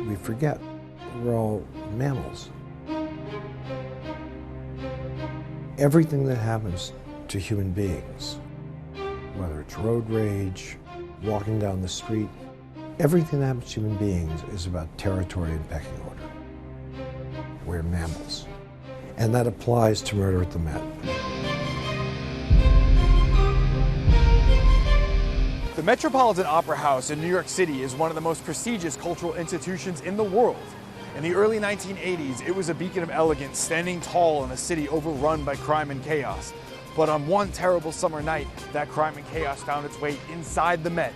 We forget we're all mammals. Everything that happens to human beings, whether it's road rage, walking down the street, everything that happens to human beings is about territory and pecking order. We're mammals. And that applies to Murder at the Met. The Metropolitan Opera House in New York City is one of the most prestigious cultural institutions in the world. In the early 1980s, it was a beacon of elegance, standing tall in a city overrun by crime and chaos. But on one terrible summer night, that crime and chaos found its way inside the Met.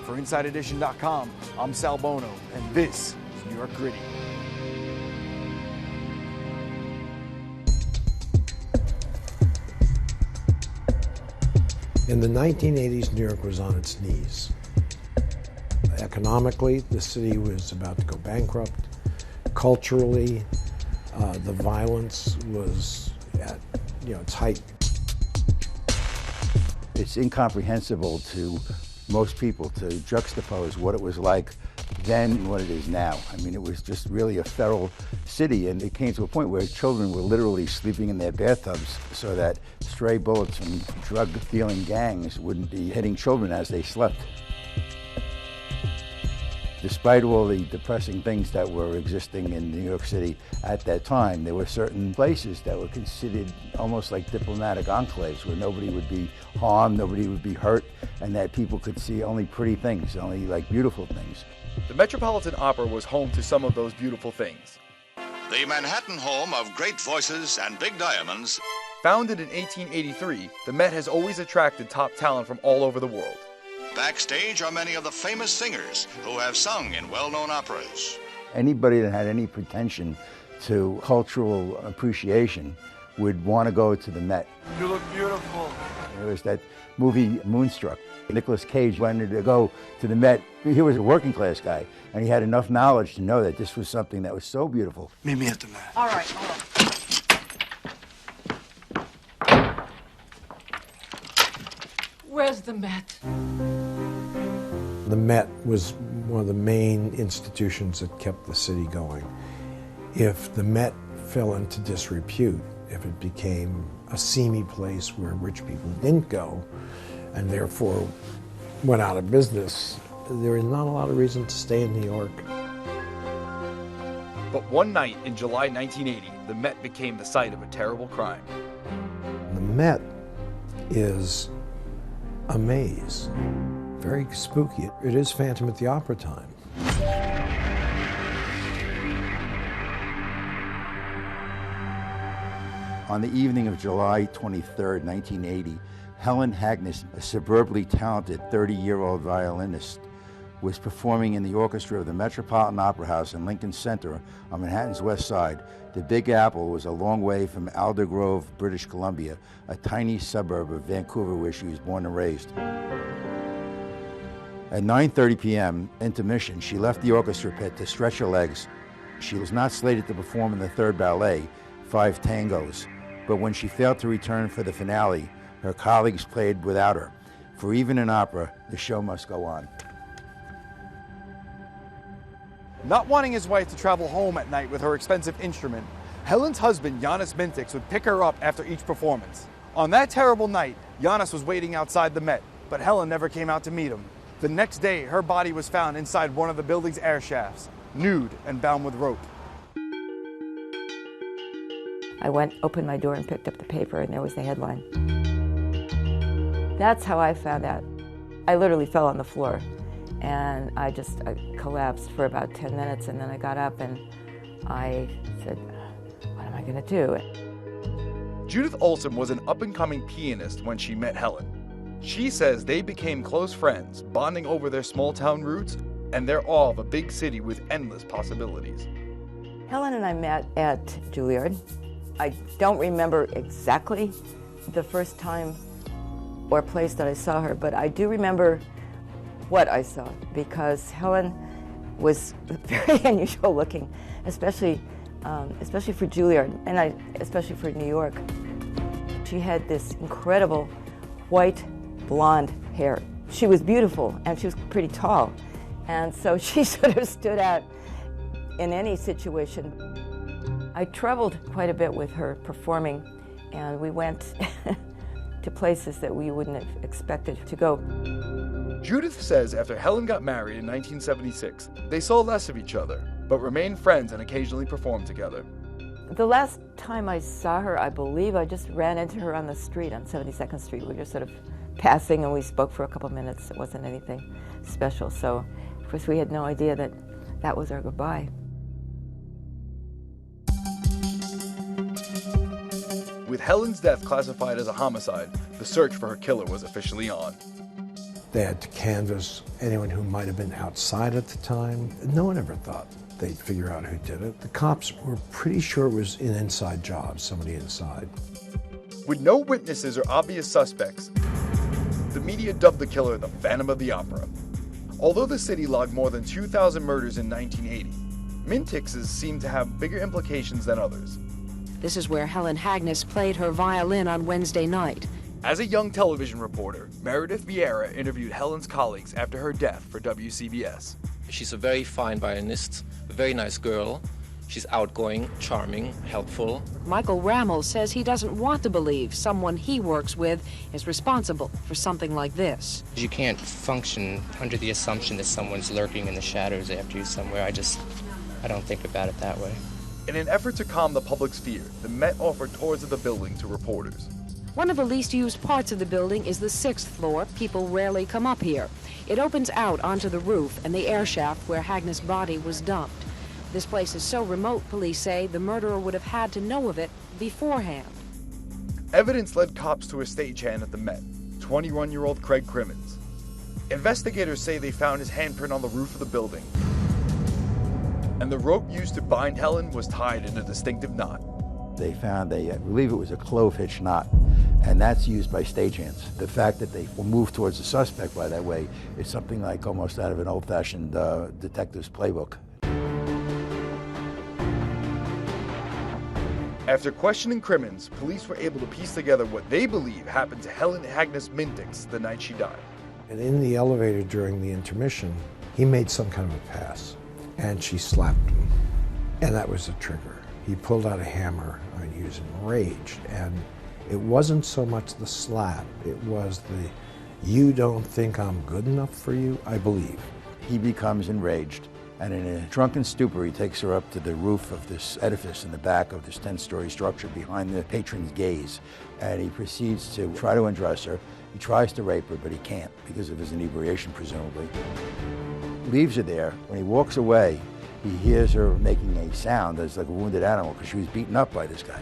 For InsideEdition.com, I'm Sal Bono, and this is New York Gritty. In the 1980s, New York was on its knees. Economically, the city was about to go bankrupt. Culturally, the violence was at its height. It's incomprehensible to most people to juxtapose what it was like then and what it is now. I mean, it was just really a feral city, and it came to a point where children were literally sleeping in their bathtubs so that stray bullets from drug-dealing gangs wouldn't be hitting children as they slept. Despite all the depressing things that were existing in New York City at that time, there were certain places that were considered almost like diplomatic enclaves where nobody would be harmed, nobody would be hurt, and that people could see only pretty things, only like beautiful things. The Metropolitan Opera was home to some of those beautiful things. The Manhattan home of great voices and big diamonds. Founded in 1883, the Met has always attracted top talent from all over the world. Backstage are many of the famous singers who have sung in well-known operas. Anybody that had any pretension to cultural appreciation would want to go to the Met. You look beautiful. There was that movie Moonstruck. Nicolas Cage wanted to go to the Met. He was a working class guy, and he had enough knowledge to know that this was something that was so beautiful. Meet me at the Met. All right, hold on. Where's the Met? The Met was one of the main institutions that kept the city going. If the Met fell into disrepute, if it became a seamy place where rich people didn't go, and therefore went out of business, there is not a lot of reason to stay in New York. But one night in July 1980, the Met became the site of a terrible crime. The Met is a maze. Very spooky. It is Phantom at the Opera time. On the evening of July 23rd, 1980, Helen Hagnes, a superbly talented 30-year-old violinist, was performing in the orchestra of the Metropolitan Opera House in Lincoln Center on Manhattan's West Side. The Big Apple was a long way from Aldergrove, British Columbia, a tiny suburb of Vancouver where she was born and raised. At 9:30 p.m., intermission, she left the orchestra pit to stretch her legs. She was not slated to perform in the third ballet, Five Tangos, but when she failed to return for the finale, her colleagues played without her. For even in opera, the show must go on. Not wanting his wife to travel home at night with her expensive instrument, Helen's husband, Violinist Mintiks, would pick her up after each performance. On that terrible night, Violinist was waiting outside the Met, but Helen never came out to meet him. The next day, her body was found inside one of the building's air shafts, nude and bound with rope. I opened my door and picked up the paper, and there was the headline. That's how I found out. I literally fell on the floor, and I collapsed for about 10 minutes, and then I got up and I said, what am I going to do? Judith Olson was an up-and-coming pianist when she met Helen. She says they became close friends, bonding over their small-town roots and their awe of a big city with endless possibilities. Helen and I met at Juilliard. I don't remember exactly the first time or place that I saw her, but I do remember what I saw, because Helen was very unusual looking, especially for Juilliard, and especially for New York. She had this incredible white blonde hair. She was beautiful, and she was pretty tall, And so she sort of stood out in any situation. I traveled quite a bit with her performing, and we went to places that we wouldn't have expected to go. Judith says after Helen got married in 1976, they saw less of each other, but remained friends and occasionally performed together. The last time I saw her, I believe I just ran into her on the street, on 72nd Street. We were just sort of passing and we spoke for a couple minutes. It wasn't anything special. So, of course, we had no idea that that was our goodbye. With Helen's death classified as a homicide, the search for her killer was officially on. They had to canvass anyone who might have been outside at the time. No one ever thought they'd figure out who did it. The cops were pretty sure it was an inside job, somebody inside. With no witnesses or obvious suspects, the media dubbed the killer the Phantom of the Opera. Although the city logged more than 2,000 murders in 1980, Mintiks' seemed to have bigger implications than others. This is where Helen Hagnes played her violin on Wednesday night. As a young television reporter, Meredith Vieira interviewed Helen's colleagues after her death for WCBS. She's a very fine violinist, a very nice girl. She's outgoing, charming, helpful. Michael Rammel says he doesn't want to believe someone he works with is responsible for something like this. You can't function under the assumption that someone's lurking in the shadows after you somewhere. I don't think about it that way. In an effort to calm the public's fear, the Met offered tours of the building to reporters. One of the least used parts of the building is the 6th floor. People rarely come up here. It opens out onto the roof and the air shaft where Hagnes' body was dumped. This place is so remote, police say, the murderer would have had to know of it beforehand. Evidence led cops to a stagehand at the Met, 21-year-old Craig Crimmins. Investigators say they found his handprint on the roof of the building, and the rope used to bind Helen was tied in a distinctive knot. They found I believe it was a clove hitch knot, and that's used by stagehands. The fact that they will move towards the suspect by that way is something like almost out of an old-fashioned detective's playbook. After questioning Crimmins, police were able to piece together what they believe happened to Helen Hagnes Mintiks the night she died. And in the elevator during the intermission, he made some kind of a pass, and she slapped him. And that was the trigger. He pulled out a hammer, and he was enraged. And it wasn't so much the slap, it was the, you don't think I'm good enough for you, I believe. He becomes enraged, and in a drunken stupor, he takes her up to the roof of this edifice in the back of this 10-story structure behind the patron's gaze, and he proceeds to try to undress her. He tries to rape her, but he can't because of his inebriation, presumably. Leaves her there. When he walks away, he hears her making a sound that's like a wounded animal because she was beaten up by this guy.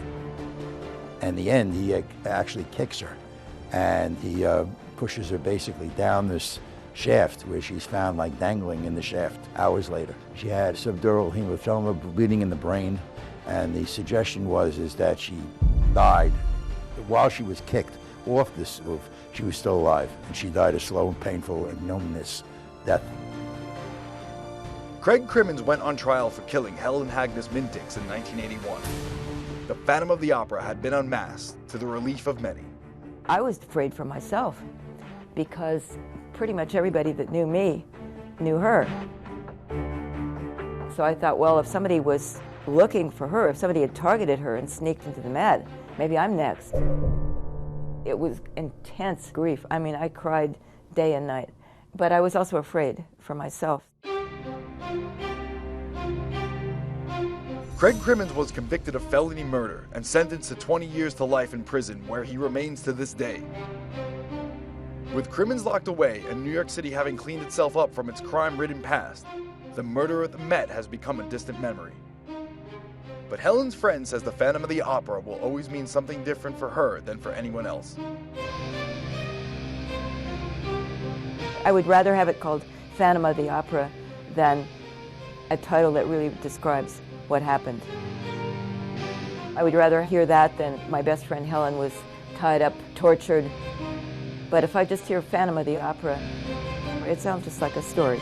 In the end, he actually kicks her, and he pushes her basically down this shaft where she's found like dangling in the shaft hours later. She had subdural hemophilia, bleeding in the brain, and the suggestion is that she died while she was kicked off this roof. She was still alive, and she died a slow and painful ignominious death. Craig Crimmins went on trial for killing Helen Hagnes Mintiks in 1981. The Phantom of the Opera had been unmasked to the relief of many. I was afraid for myself because pretty much everybody that knew me knew her. So I thought, well, if somebody was looking for her, if somebody had targeted her and sneaked into the Met, maybe I'm next. It was intense grief. I mean, I cried day and night, but I was also afraid for myself. Craig Crimmins was convicted of felony murder and sentenced to 20 years to life in prison, where he remains to this day. With Crimmins locked away and New York City having cleaned itself up from its crime-ridden past, the murder at the Met has become a distant memory. But Helen's friend says the Phantom of the Opera will always mean something different for her than for anyone else. I would rather have it called Phantom of the Opera than a title that really describes what happened. I would rather hear that than my best friend Helen was tied up, tortured. But if I just hear Phantom of the Opera, it sounds just like a story.